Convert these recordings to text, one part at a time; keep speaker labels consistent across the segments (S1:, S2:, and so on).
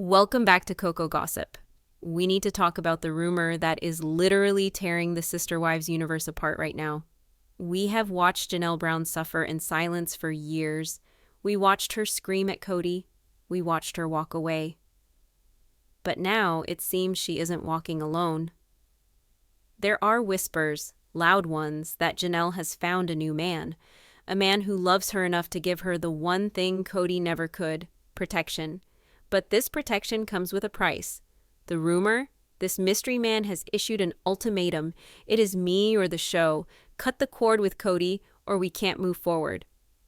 S1: Welcome back to COCO Gossip. We need to talk about the rumor that is literally tearing the Sister Wives universe apart right now. We have watched Janelle Brown suffer in silence for years. We watched her scream at Cody. We watched her walk away. But now it seems she isn't walking alone. There are whispers, loud ones, that Janelle has found a new man. A man who loves her enough to give her the one thing Cody never could: protection. But this protection comes with a price. The rumor? This mystery man has issued an ultimatum. It is me or the show. Cut the cord with Cody or we can't move forward.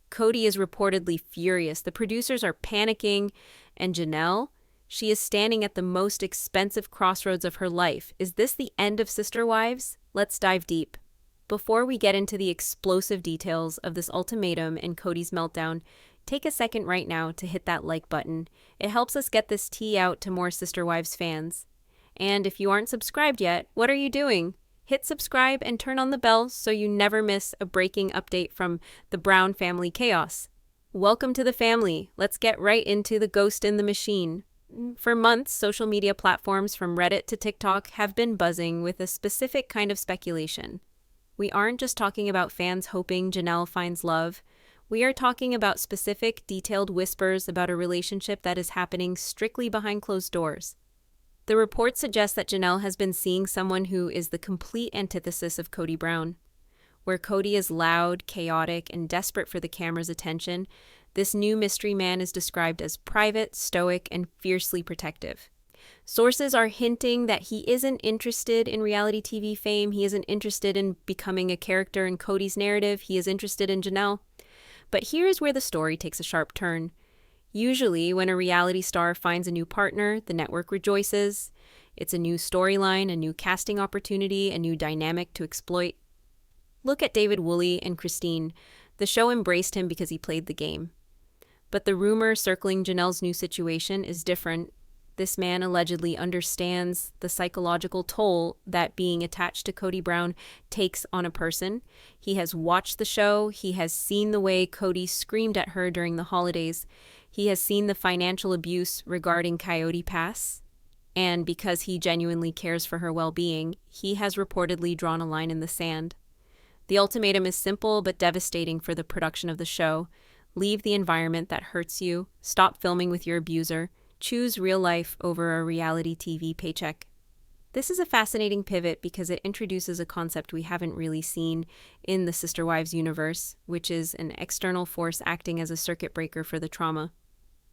S1: Cody is reportedly furious. The producers are panicking. And Janelle? She is standing at the most expensive crossroads of her life. Is this the end of Sister Wives? Let's dive deep. Before we get into the explosive details of this ultimatum and Cody's meltdown, take a second right now to hit that like button. It helps us get this tea out to more Sister Wives fans. And if you aren't subscribed yet, what are you doing? Hit subscribe and turn on the bell so you never miss a breaking update from the Brown family chaos. Welcome to the family. Let's get right into the ghost in the machine. For months, social media platforms from Reddit to TikTok have been buzzing with a specific kind of speculation. We aren't just talking about fans hoping Janelle finds love. We are talking about specific, detailed whispers about a relationship that is happening strictly behind closed doors. The report suggests that Janelle has been seeing someone who is the complete antithesis of Kody Brown. Where Cody is loud, chaotic, and desperate for the camera's attention, this new mystery man is described as private, stoic, and fiercely protective. Sources are hinting that he isn't interested in reality TV fame, he isn't interested in becoming a character in Cody's narrative, he is interested in Janelle. But here's where the story takes a sharp turn. Usually, when a reality star finds a new partner, the network rejoices. It's a new storyline, a new casting opportunity, a new dynamic to exploit. Look at David Woolley and Christine. The show embraced him because he played the game. But the rumor circling Janelle's new situation is different. This man allegedly understands the psychological toll that being attached to Kody Brown takes on a person. He has watched the show. He has seen the way Cody screamed at her during the holidays. He has seen the financial abuse regarding Coyote Pass. And because he genuinely cares for her well-being, he has reportedly drawn a line in the sand. The ultimatum is simple but devastating for the production of the show. Leave the environment that hurts you. Stop filming with your abuser. Choose real life over a reality TV paycheck. This is a fascinating pivot because it introduces a concept we haven't really seen in the Sister Wives universe, which is an external force acting as a circuit breaker for the trauma.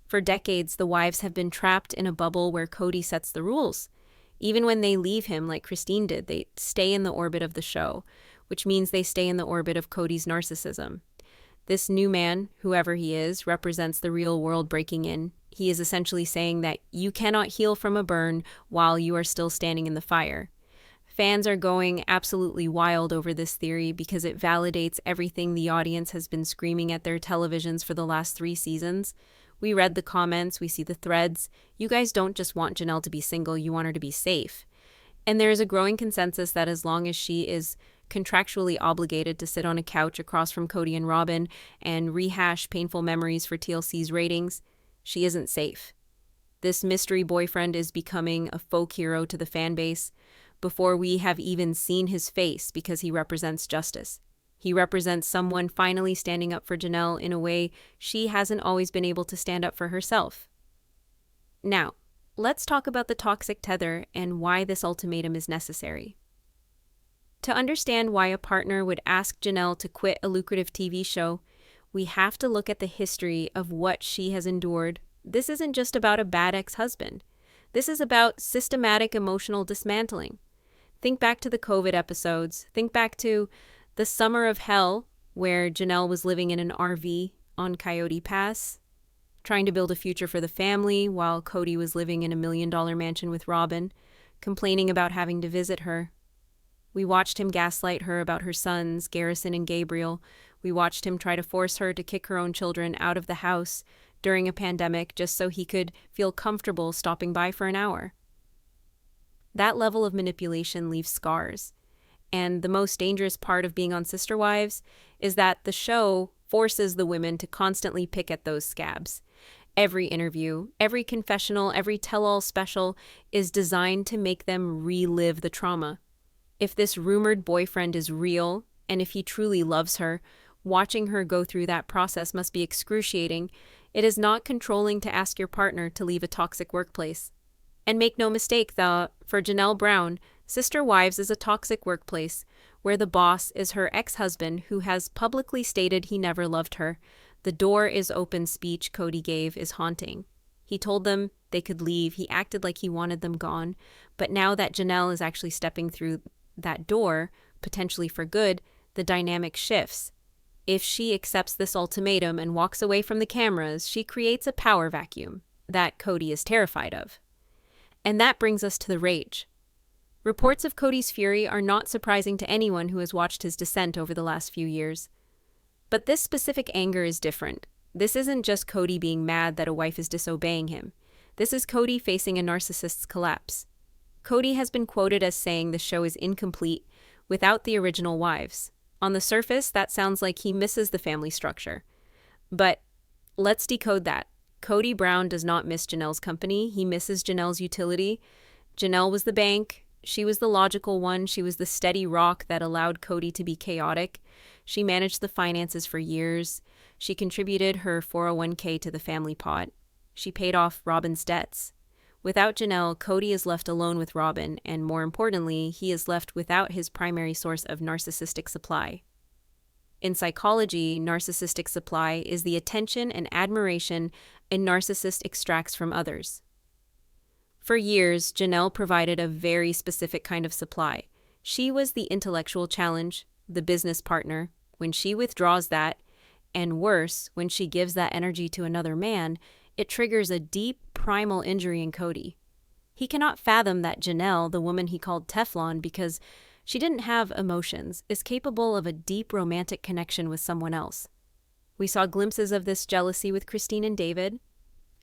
S1: For decades, the wives have been trapped in a bubble where Cody sets the rules. Even when they leave him, like Christine did, they stay in the orbit of the show, which means they stay in the orbit of Cody's narcissism. This new man, whoever he is, represents the real world breaking in. He is essentially saying that you cannot heal from a burn while you are still standing in the fire. Fans are going absolutely wild over this theory because it validates everything the audience has been screaming at their televisions for the last 3 seasons. We read the comments, we see the threads. You guys don't just want Janelle to be single, you want her to be safe. And there is a growing consensus that as long as she is contractually obligated to sit on a couch across from Cody and Robyn and rehash painful memories for TLC's ratings, she isn't safe. This mystery boyfriend is becoming a folk hero to the fan base before we have even seen his face because he represents justice. He represents someone finally standing up for Janelle in a way she hasn't always been able to stand up for herself. Now, let's talk about the toxic tether and why this ultimatum is necessary. To understand why a partner would ask Janelle to quit a lucrative TV show, we have to look at the history of what she has endured. This isn't just about a bad ex-husband. This is about systematic emotional dismantling. Think back to the COVID episodes. Think back to the summer of hell where Janelle was living in an RV on Coyote Pass, trying to build a future for the family while Cody was living in a $1 million mansion with Robyn, complaining about having to visit her. We watched him gaslight her about her sons, Garrison and Gabriel. We watched him try to force her to kick her own children out of the house during a pandemic just so he could feel comfortable stopping by for an hour. That level of manipulation leaves scars. And the most dangerous part of being on Sister Wives is that the show forces the women to constantly pick at those scabs. Every interview, every confessional, every tell-all special is designed to make them relive the trauma. If this rumored boyfriend is real, and if he truly loves her, watching her go through that process must be excruciating. It is not controlling to ask your partner to leave a toxic workplace. And make no mistake, for Janelle Brown, Sister Wives is a toxic workplace where the boss is her ex-husband who has publicly stated he never loved her. The door is open speech Kody gave is haunting. He told them they could leave. He acted like he wanted them gone. But now that Janelle is actually stepping through that door, potentially for good, the dynamic shifts. If she accepts this ultimatum and walks away from the cameras, she creates a power vacuum that Kody is terrified of. And that brings us to the rage. Reports of Kody's fury are not surprising to anyone who has watched his descent over the last few years. But this specific anger is different. This isn't just Kody being mad that a wife is disobeying him. This is Kody facing a narcissist's collapse. Kody has been quoted as saying the show is incomplete without the original wives. On the surface, that sounds like he misses the family structure. But let's decode that. Kody Brown does not miss Janelle's company. He misses Janelle's utility. Janelle was the bank. She was the logical one. She was the steady rock that allowed Kody to be chaotic. She managed the finances for years. She contributed her 401k to the family pot. She paid off Robyn's debts. Without Janelle, Kody is left alone with Robyn, and more importantly, he is left without his primary source of narcissistic supply. In psychology, narcissistic supply is the attention and admiration a narcissist extracts from others. For years, Janelle provided a very specific kind of supply. She was the intellectual challenge, the business partner. When she withdraws that, and worse, when she gives that energy to another man, it triggers a deep, primal injury in Kody. He cannot fathom that Janelle, the woman he called Teflon because she didn't have emotions, is capable of a deep romantic connection with someone else. We saw glimpses of this jealousy with Christine and David.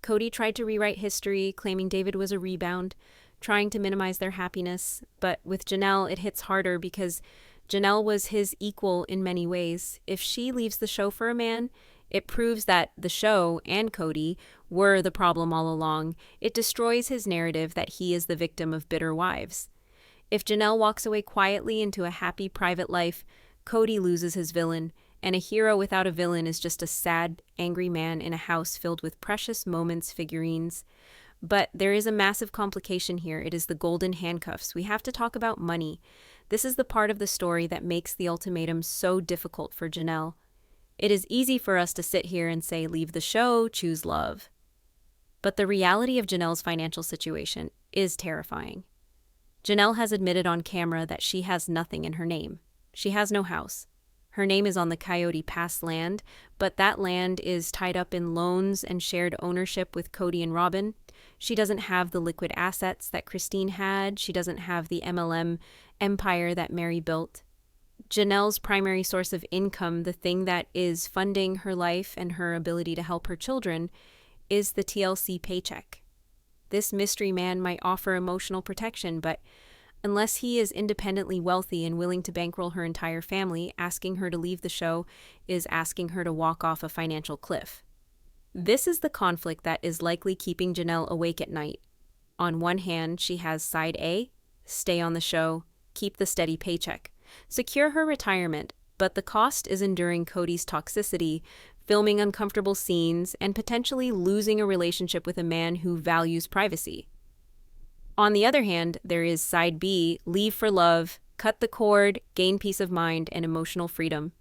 S1: Kody tried to rewrite history, claiming David was a rebound, trying to minimize their happiness. But with Janelle, it hits harder because Janelle was his equal in many ways. If she leaves the show for a man, it proves that the show and Kody were the problem all along. It destroys his narrative that he is the victim of bitter wives. If Janelle walks away quietly into a happy private life, Kody loses his villain, and a hero without a villain is just a sad, angry man in a house filled with precious moments, figurines. But there is a massive complication here. It is the golden handcuffs. We have to talk about money. This is the part of the story that makes the ultimatum so difficult for Janelle. It is easy for us to sit here and say, leave the show, choose love. But the reality of Janelle's financial situation is terrifying. Janelle has admitted on camera that she has nothing in her name. She has no house. Her name is on the Coyote Pass land, but that land is tied up in loans and shared ownership with Kody and Robyn. She doesn't have the liquid assets that Christine had. She doesn't have the MLM empire that Mary built. Janelle's primary source of income, the thing that is funding her life and her ability to help her children, is the TLC paycheck. This mystery man might offer emotional protection, but unless he is independently wealthy and willing to bankroll her entire family, asking her to leave the show is asking her to walk off a financial cliff. This is the conflict that is likely keeping Janelle awake at night. On one hand, she has side A, stay on the show, keep the steady paycheck, secure her retirement, but the cost is enduring Kody's toxicity, filming uncomfortable scenes, and potentially losing a relationship with a man who values privacy. On the other hand, there is side B, leave for love, cut the cord, gain peace of mind and emotional freedom,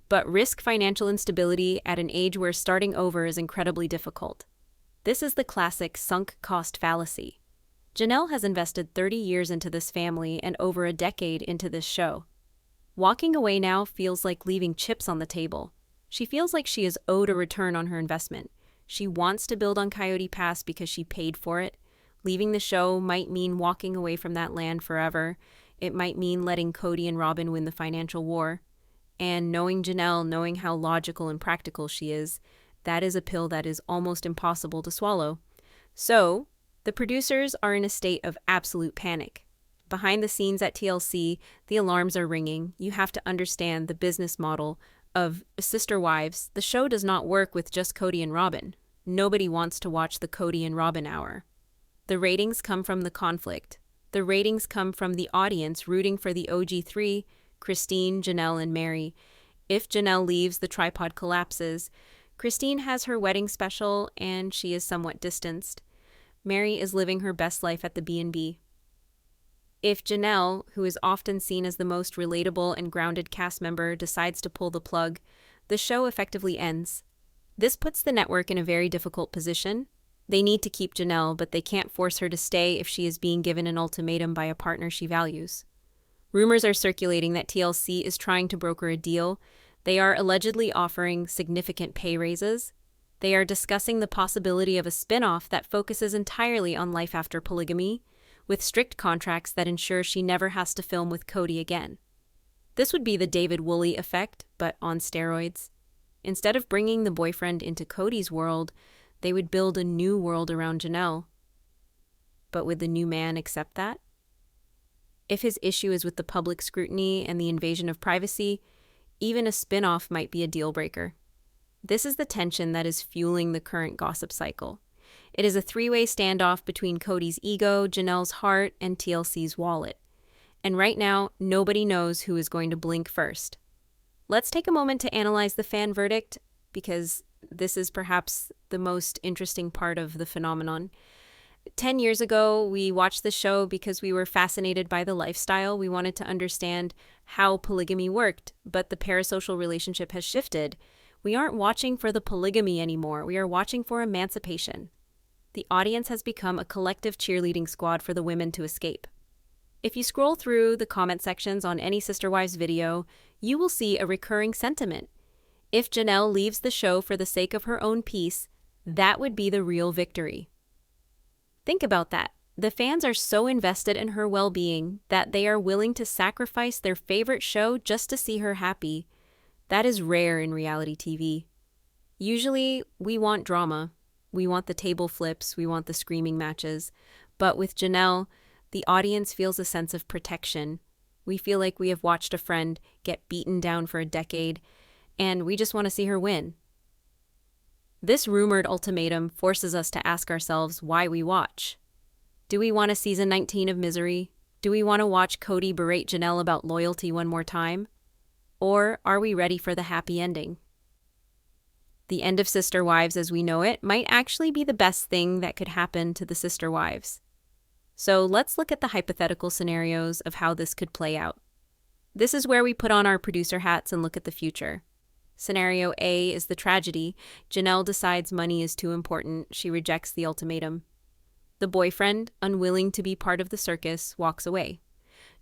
S1: but risk financial instability at an age where starting over is incredibly difficult. This is the classic sunk cost fallacy. Janelle has invested 30 years into this family and over a decade into this show. Walking away now feels like leaving chips on the table. She feels like she is owed a return on her investment. She wants to build on Coyote Pass because she paid for it. Leaving the show might mean walking away from that land forever. It might mean letting Kody and Robyn win the financial war. And knowing Janelle, knowing how logical and practical she is, that is a pill that is almost impossible to swallow. So, the producers are in a state of absolute panic. Behind the scenes at TLC, the alarms are ringing. You have to understand the business model of Sister Wives. The show does not work with just Kody and Robyn. nobody wants to watch the Kody and Robyn hour. The ratings come from the conflict. The ratings come from the audience rooting for the OG3, Christine, Janelle, and Mary. If Janelle leaves, the tripod collapses. Christine has her wedding special, and she is somewhat distanced. Mary is living her best life at the B&B. If Janelle, who is often seen as the most relatable and grounded cast member, decides to pull the plug, the show effectively ends. This puts the network in a very difficult position. They need to keep Janelle, but they can't force her to stay if she is being given an ultimatum by a partner she values. Rumors are circulating that TLC is trying to broker a deal. They are allegedly offering significant pay raises. They are discussing the possibility of a spin-off that focuses entirely on life after polygamy, with strict contracts that ensure she never has to film with Kody again. This would be the David Woolley Effect, but on steroids. Instead of bringing the boyfriend into Kody's world, they would build a new world around Janelle. But would the new man accept that? If his issue is with the public scrutiny and the invasion of privacy, even a spin-off might be a deal breaker. This is the tension that is fueling the current gossip cycle. It is a three-way standoff between Kody's ego, Janelle's heart, and TLC's wallet. And right now, nobody knows who is going to blink first. Let's take a moment to analyze the fan verdict, because this is perhaps the most interesting part of the phenomenon. 10 years ago, we watched the show because we were fascinated by the lifestyle. We wanted to understand how polygamy worked, but the parasocial relationship has shifted. We aren't watching for the polygamy anymore. We are watching for emancipation. The audience has become a collective cheerleading squad for the women to escape. If you scroll through the comment sections on any Sister Wives video, you will see a recurring sentiment. If Janelle leaves the show for the sake of her own peace, that would be the real victory. Think about that. The fans are so invested in her well-being that they are willing to sacrifice their favorite show just to see her happy. That is rare in reality TV. Usually, we want drama. We want the table flips. We want the screaming matches. But with Janelle, the audience feels a sense of protection. We feel like we have watched a friend get beaten down for a decade, and we just want to see her win. This rumored ultimatum forces us to ask ourselves why we watch. Do we want a season 19 of misery? Do we want to watch Kody berate Janelle about loyalty one more time? Or are we ready for the happy ending? The end of Sister Wives as we know it might actually be the best thing that could happen to the Sister Wives. So let's look at the hypothetical scenarios of how this could play out. This is where we put on our producer hats and look at the future. Scenario A is the tragedy. Janelle decides money is too important. She rejects the ultimatum. The boyfriend, unwilling to be part of the circus, walks away.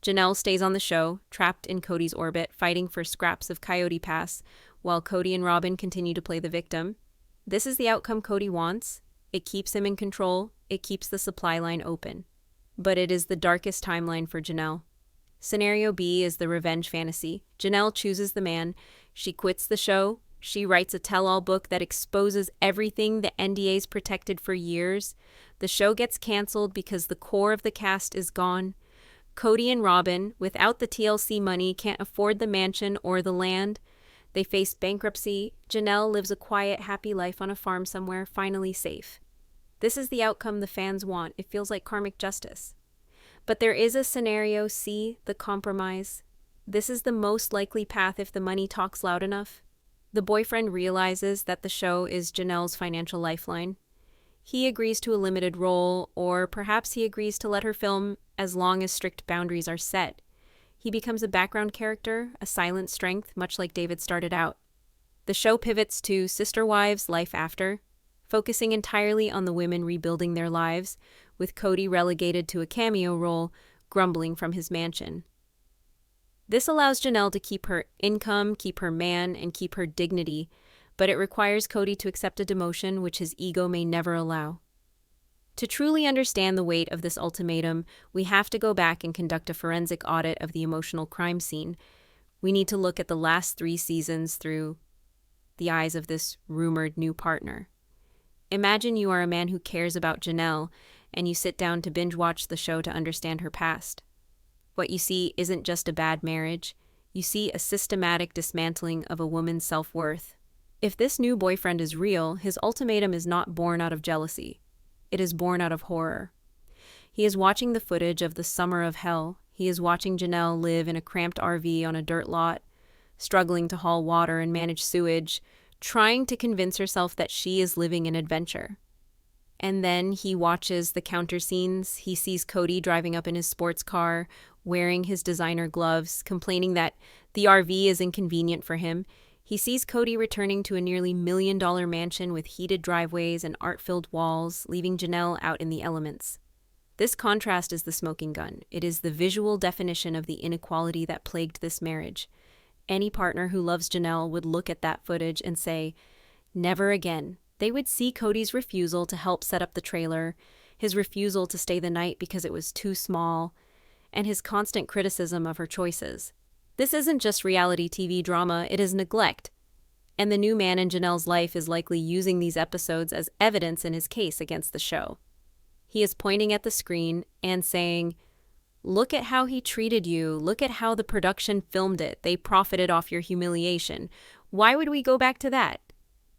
S1: Janelle stays on the show, trapped in Kody's orbit, fighting for scraps of Coyote Pass, while Kody and Robyn continue to play the victim. This is the outcome Kody wants. It keeps him in control. It keeps the supply line open. But it is the darkest timeline for Janelle. Scenario B is the revenge fantasy. Janelle chooses the man. She quits the show. She writes a tell-all book that exposes everything the NDA's protected for years. The show gets canceled because the core of the cast is gone. Kody and Robyn, without the TLC money, can't afford the mansion or the land. They face bankruptcy. Janelle lives a quiet, happy life on a farm somewhere, finally safe. This is the outcome the fans want. It feels like karmic justice. But there is a scenario C, the compromise. This is the most likely path if the money talks loud enough. The boyfriend realizes that the show is Janelle's financial lifeline. He agrees to a limited role, or perhaps he agrees to let her film as long as strict boundaries are set. He becomes a background character, a silent strength, much like David started out. The show pivots to Sister Wives' life after, focusing entirely on the women rebuilding their lives, with Kody relegated to a cameo role, grumbling from his mansion. This allows Janelle to keep her income, keep her man, and keep her dignity, but it requires Kody to accept a demotion which his ego may never allow. To truly understand the weight of this ultimatum, we have to go back and conduct a forensic audit of the emotional crime scene. We need to look at the last 3 seasons through the eyes of this rumored new partner. Imagine you are a man who cares about Janelle, and you sit down to binge watch the show to understand her past. What you see isn't just a bad marriage. You see a systematic dismantling of a woman's self-worth. If this new boyfriend is real, his ultimatum is not born out of jealousy. It is born out of horror. He is watching the footage of the summer of hell. He is watching Janelle live in a cramped RV on a dirt lot, struggling to haul water and manage sewage, trying to convince herself that she is living an adventure. And then he watches the counter scenes. He sees Cody driving up in his sports car, wearing his designer gloves, complaining that the RV is inconvenient for him. He sees Cody returning to a nearly $1 million mansion with heated driveways and art-filled walls, leaving Janelle out in the elements. This contrast is the smoking gun. It is the visual definition of the inequality that plagued this marriage. Any partner who loves Janelle would look at that footage and say, never again. They would see Cody's refusal to help set up the trailer, his refusal to stay the night because it was too small, and his constant criticism of her choices. This isn't just reality TV drama, it is neglect. And the new man in Janelle's life is likely using these episodes as evidence in his case against the show. He is pointing at the screen and saying, look at how he treated you. Look at how the production filmed it. They profited off your humiliation. Why would we go back to that?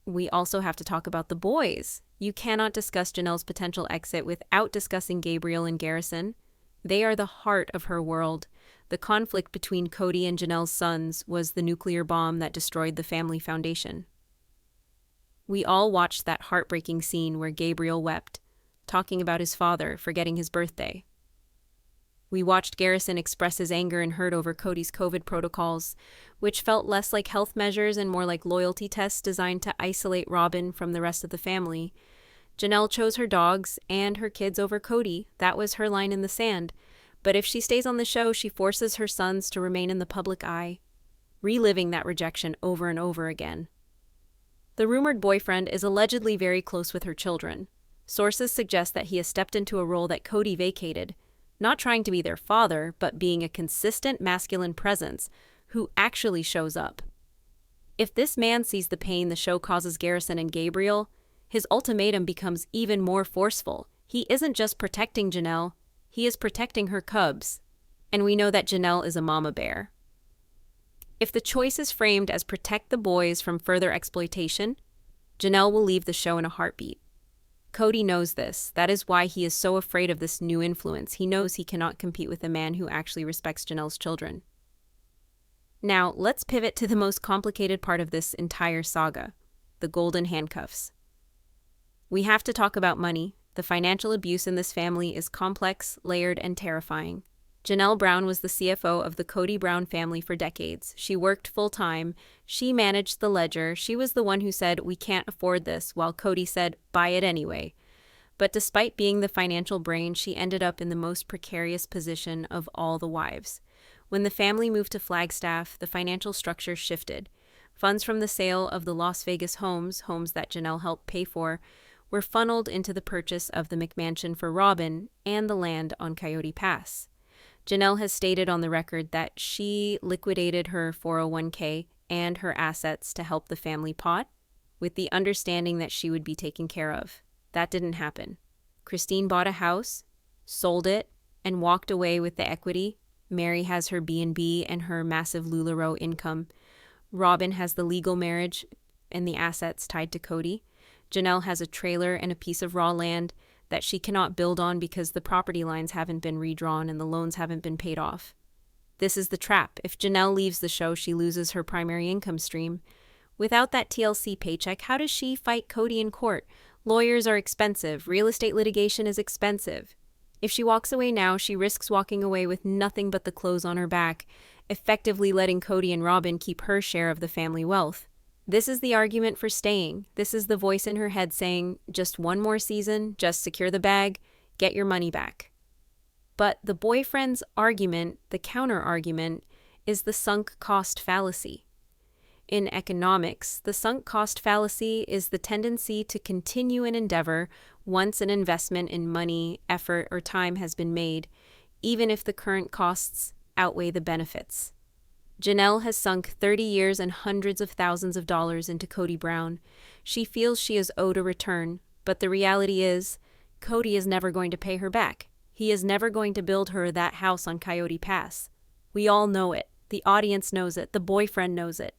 S1: We also have to talk about the boys. You cannot discuss Janelle's potential exit without discussing Gabriel and Garrison. They are the heart of her world. The conflict between Cody and Janelle's sons was the nuclear bomb that destroyed the family foundation. We all watched that heartbreaking scene where Gabriel wept, talking about his father forgetting his birthday. We watched Garrison express his anger and hurt over Cody's COVID protocols, which felt less like health measures and more like loyalty tests designed to isolate Robyn from the rest of the family. Janelle chose her dogs and her kids over Cody. That was her line in the sand. But if she stays on the show, she forces her sons to remain in the public eye, reliving that rejection over and over again. The rumored boyfriend is allegedly very close with her children. Sources suggest that he has stepped into a role that Cody vacated, not trying to be their father, but being a consistent masculine presence who actually shows up. If this man sees the pain the show causes Garrison and Gabriel, his ultimatum becomes even more forceful. He isn't just protecting Janelle, he is protecting her cubs. And we know that Janelle is a mama bear. If the choice is framed as protect the boys from further exploitation, Janelle will leave the show in a heartbeat. Cody knows this. That is why he is so afraid of this new influence. He knows he cannot compete with a man who actually respects Janelle's children. Now, let's pivot to the most complicated part of this entire saga, the golden handcuffs. We have to talk about money. The financial abuse in this family is complex, layered, and terrifying. Janelle Brown was the CFO of the Kody Brown family for decades. She worked full-time. She managed the ledger. She was the one who said, we can't afford this, while Cody said, buy it anyway. But despite being the financial brain, she ended up in the most precarious position of all the wives. When the family moved to Flagstaff, the financial structure shifted. Funds from the sale of the Las Vegas homes that Janelle helped pay for, were funneled into the purchase of the McMansion for Robyn and the land on Coyote Pass. Janelle has stated on the record that she liquidated her 401k and her assets to help the family pot, with the understanding that she would be taken care of. That didn't happen. Christine bought a house, sold it, and walked away with the equity. Mary has her B&B and her massive LuLaRoe income. Robyn has the legal marriage and the assets tied to Cody. Janelle has a trailer and a piece of raw land that she cannot build on because the property lines haven't been redrawn and the loans haven't been paid off. This is the trap. If Janelle leaves the show, she loses her primary income stream. Without that TLC paycheck, how does she fight Cody in court? Lawyers are expensive. Real estate litigation is expensive. If she walks away now, she risks walking away with nothing but the clothes on her back, effectively letting Cody and Robyn keep her share of the family wealth. This is the argument for staying. This is the voice in her head saying, just one more season, just secure the bag, get your money back. But the boyfriend's argument, the counter-argument, is the sunk cost fallacy. In economics, the sunk cost fallacy is the tendency to continue an endeavor once an investment in money, effort, or time has been made, even if the current costs outweigh the benefits. Janelle has sunk 30 years and hundreds of thousands of dollars into Kody Brown. She feels she is owed a return, but the reality is, Cody is never going to pay her back. He is never going to build her that house on Coyote Pass. We all know it. The audience knows it. The boyfriend knows it.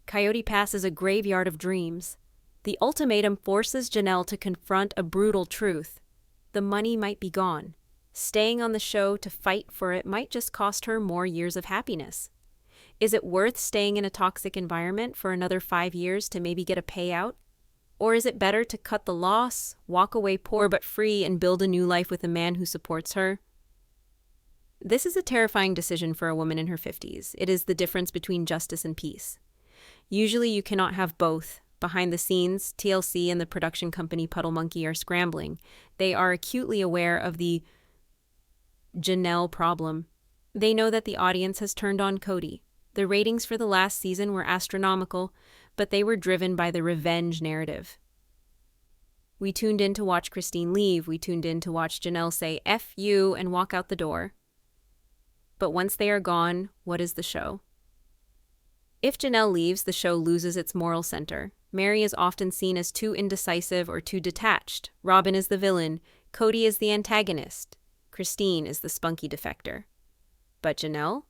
S1: Coyote Pass is a graveyard of dreams. The ultimatum forces Janelle to confront a brutal truth. The money might be gone. Staying on the show to fight for it might just cost her more years of happiness. Is it worth staying in a toxic environment for another 5 years to maybe get a payout? Or is it better to cut the loss, walk away poor but free, and build a new life with a man who supports her? This is a terrifying decision for a woman in her 50s. It is the difference between justice and peace. Usually you cannot have both. Behind the scenes, TLC and the production company Puddle Monkey are scrambling. They are acutely aware of the Janelle problem. They know that the audience has turned on Kody. The ratings for the last season were astronomical, but they were driven by the revenge narrative. We tuned in to watch Christine leave. We tuned in to watch Janelle say F you and walk out the door. But once they are gone, what is the show? If Janelle leaves, the show loses its moral center. Mary is often seen as too indecisive or too detached. Robyn is the villain. Kody is the antagonist. Christine is the spunky defector. But Janelle?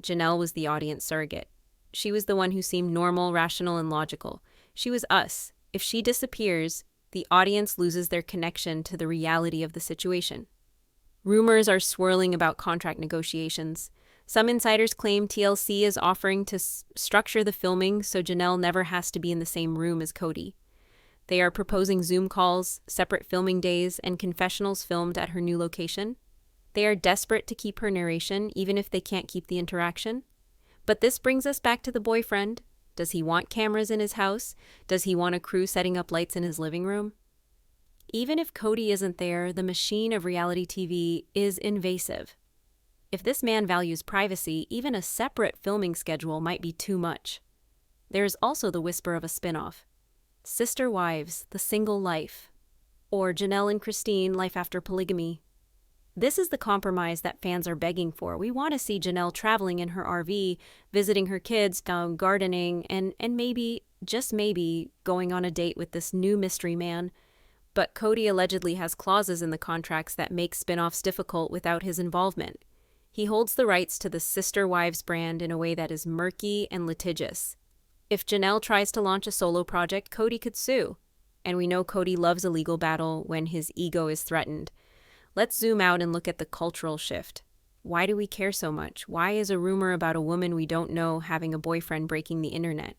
S1: Janelle was the audience surrogate. She was the one who seemed normal, rational, and logical. She was us. If she disappears, the audience loses their connection to the reality of the situation. Rumors are swirling about contract negotiations. Some insiders claim TLC is offering to structure the filming so Janelle never has to be in the same room as Kody. They are proposing Zoom calls, separate filming days, and confessionals filmed at her new location. They are desperate to keep her narration, even if they can't keep the interaction. But this brings us back to the boyfriend. Does he want cameras in his house? Does he want a crew setting up lights in his living room? Even if Kody isn't there, the machine of reality TV is invasive. If this man values privacy, even a separate filming schedule might be too much. There is also the whisper of a spin-off. Sister Wives, The Single Life. Or Janelle and Christine, Life After Polygamy. This is the compromise that fans are begging for. We want to see Janelle traveling in her RV, visiting her kids, gardening, and maybe, just maybe, going on a date with this new mystery man. But Kody allegedly has clauses in the contracts that make spin-offs difficult without his involvement. He holds the rights to the Sister Wives brand in a way that is murky and litigious. If Janelle tries to launch a solo project, Kody could sue. And we know Kody loves a legal battle when his ego is threatened. Let's zoom out and look at the cultural shift. Why do we care so much? Why is a rumor about a woman we don't know having a boyfriend breaking the internet?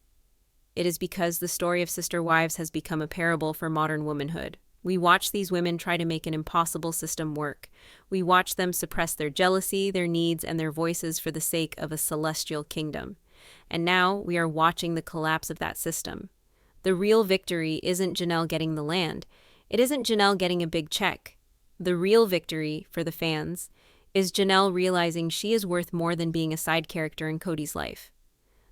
S1: It is because the story of Sister Wives has become a parable for modern womanhood. We watch these women try to make an impossible system work. We watch them suppress their jealousy, their needs, and their voices for the sake of a celestial kingdom. And now we are watching the collapse of that system. The real victory isn't Janelle getting the land. It isn't Janelle getting a big check. The real victory, for the fans, is Janelle realizing she is worth more than being a side character in Kody's life.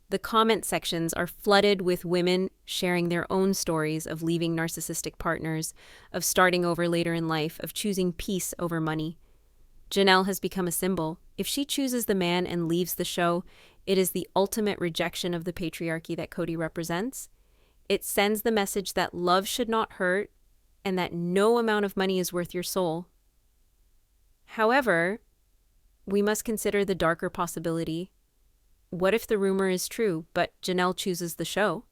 S1: The comment sections are flooded with women sharing their own stories of leaving narcissistic partners, of starting over later in life, of choosing peace over money. Janelle has become a symbol. If she chooses the man and leaves the show, it is the ultimate rejection of the patriarchy that Kody represents. It sends the message that love should not hurt and that no amount of money is worth your soul. However, we must consider the darker possibility. What if the rumor is true, but Janelle chooses the show?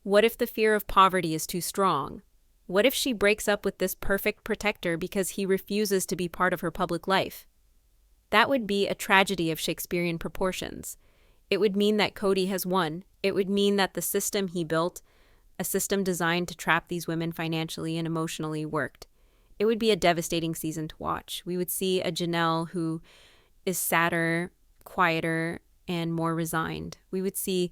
S1: What if the fear of poverty is too strong? What if she breaks up with this perfect protector because he refuses to be part of her public life? That would be a tragedy of Shakespearean proportions. It would mean that Kody has won. It would mean that the system he built, a system designed to trap these women financially and emotionally, worked. It would be a devastating season to watch. We would see a Janelle who is sadder, quieter, and more resigned. We would see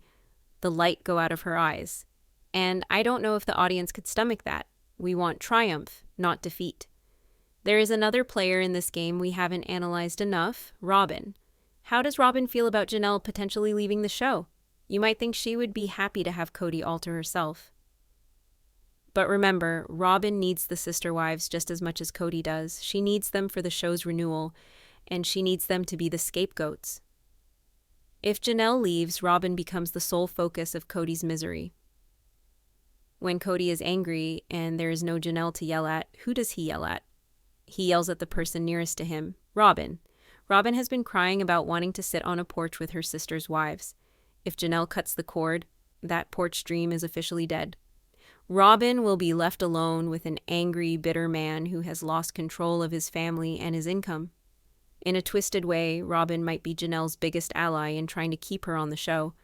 S1: the light go out of her eyes. And I don't know if the audience could stomach that. We want triumph, not defeat. There is another player in this game we haven't analyzed enough, Robyn. How does Robyn feel about Janelle potentially leaving the show? You might think she would be happy to have Kody all to herself. But remember, Robyn needs the Sister Wives just as much as Kody does. She needs them for the show's renewal, and she needs them to be the scapegoats. If Janelle leaves, Robyn becomes the sole focus of Kody's misery. When Kody is angry and there is no Janelle to yell at, who does he yell at? He yells at the person nearest to him, Robyn. Robyn has been crying about wanting to sit on a porch with her sister's wives. If Janelle cuts the cord, That porch dream is officially dead. Robyn will be left alone with an angry, bitter man who has lost control of his family and his income. In a twisted way, Robyn might be Janelle's biggest ally in trying to keep her on the show.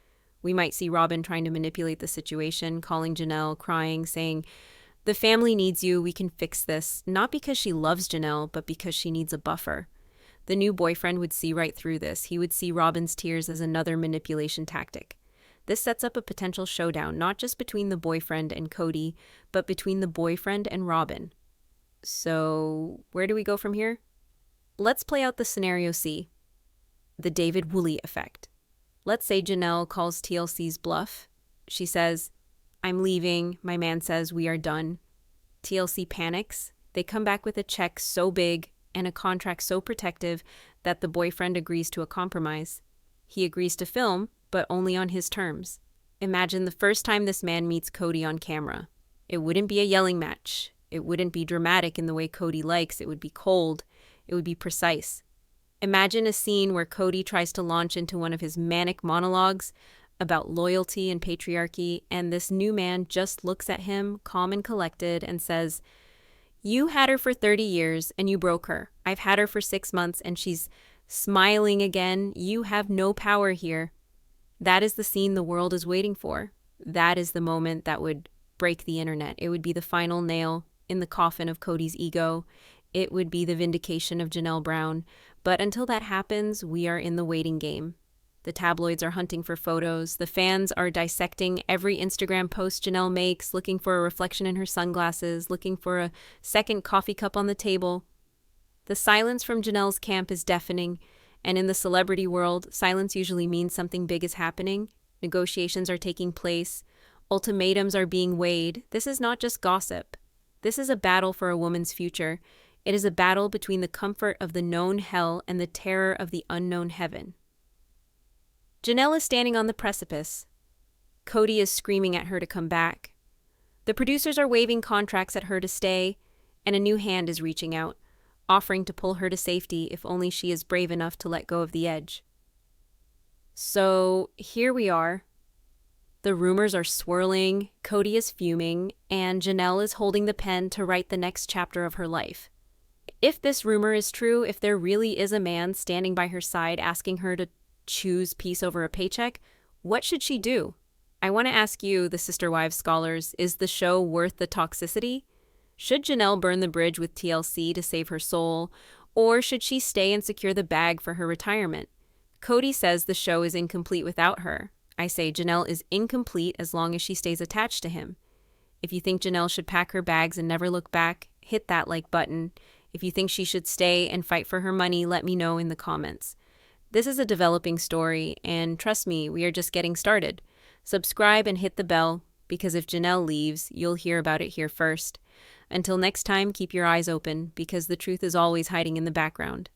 S1: We might see Robyn trying to manipulate the situation, calling Janelle, crying, saying, "The family needs you, we can fix this," not because she loves Janelle, but because she needs a buffer. The new boyfriend would see right through this. He would see Robyn's tears as another manipulation tactic. This sets up a potential showdown, not just between the boyfriend and Kody, but between the boyfriend and Robyn. So, where do we go from here? Let's play out the scenario C, the David Woolley effect. Let's say Janelle calls TLC's bluff. She says, "I'm leaving." My man says, "We are done." TLC panics. They come back with a check so big and a contract so protective that the boyfriend agrees to a compromise. He agrees to film, but only on his terms. Imagine the first time this man meets Kody on camera. It wouldn't be a yelling match. It wouldn't be dramatic in the way Kody likes. It would be cold. It would be precise. Imagine a scene where Kody tries to launch into one of his manic monologues about loyalty and patriarchy, and this new man just looks at him, calm and collected, and says, "You had her for 30 years and you broke her. I've had her for 6 months and she's smiling again. You have no power here." That is the scene the world is waiting for. That is the moment that would break the internet. It would be the final nail in the coffin of Kody's ego. It would be the vindication of Janelle Brown. But until that happens, we are in the waiting game. The tabloids are hunting for photos. The fans are dissecting every Instagram post Janelle makes, looking for a reflection in her sunglasses, looking for a second coffee cup on the table. The silence from Janelle's camp is deafening, and in the celebrity world, silence usually means something big is happening. Negotiations are taking place. Ultimatums are being weighed. This is not just gossip. This is a battle for a woman's future. It is a battle between the comfort of the known hell and the terror of the unknown heaven. Janelle is standing on the precipice. Kody is screaming at her to come back. The producers are waving contracts at her to stay, and a new hand is reaching out, offering to pull her to safety if only she is brave enough to let go of the edge. So here we are. The rumors are swirling, Kody is fuming, and Janelle is holding the pen to write the next chapter of her life. If this rumor is true, if there really is a man standing by her side asking her to choose peace over a paycheck, what should she do? I want to ask you, the Sister Wives scholars, is the show worth the toxicity? Should Janelle burn the bridge with TLC to save her soul, or should she stay and secure the bag for her retirement? Kody says the show is incomplete without her. I say Janelle is incomplete as long as she stays attached to him. If you think Janelle should pack her bags and never look back, hit that like button. If you think she should stay and fight for her money, let me know in the comments. This is a developing story, and trust me, we are just getting started. Subscribe and hit the bell, because if Janelle leaves, you'll hear about it here first. Until next time, keep your eyes open, because the truth is always hiding in the background.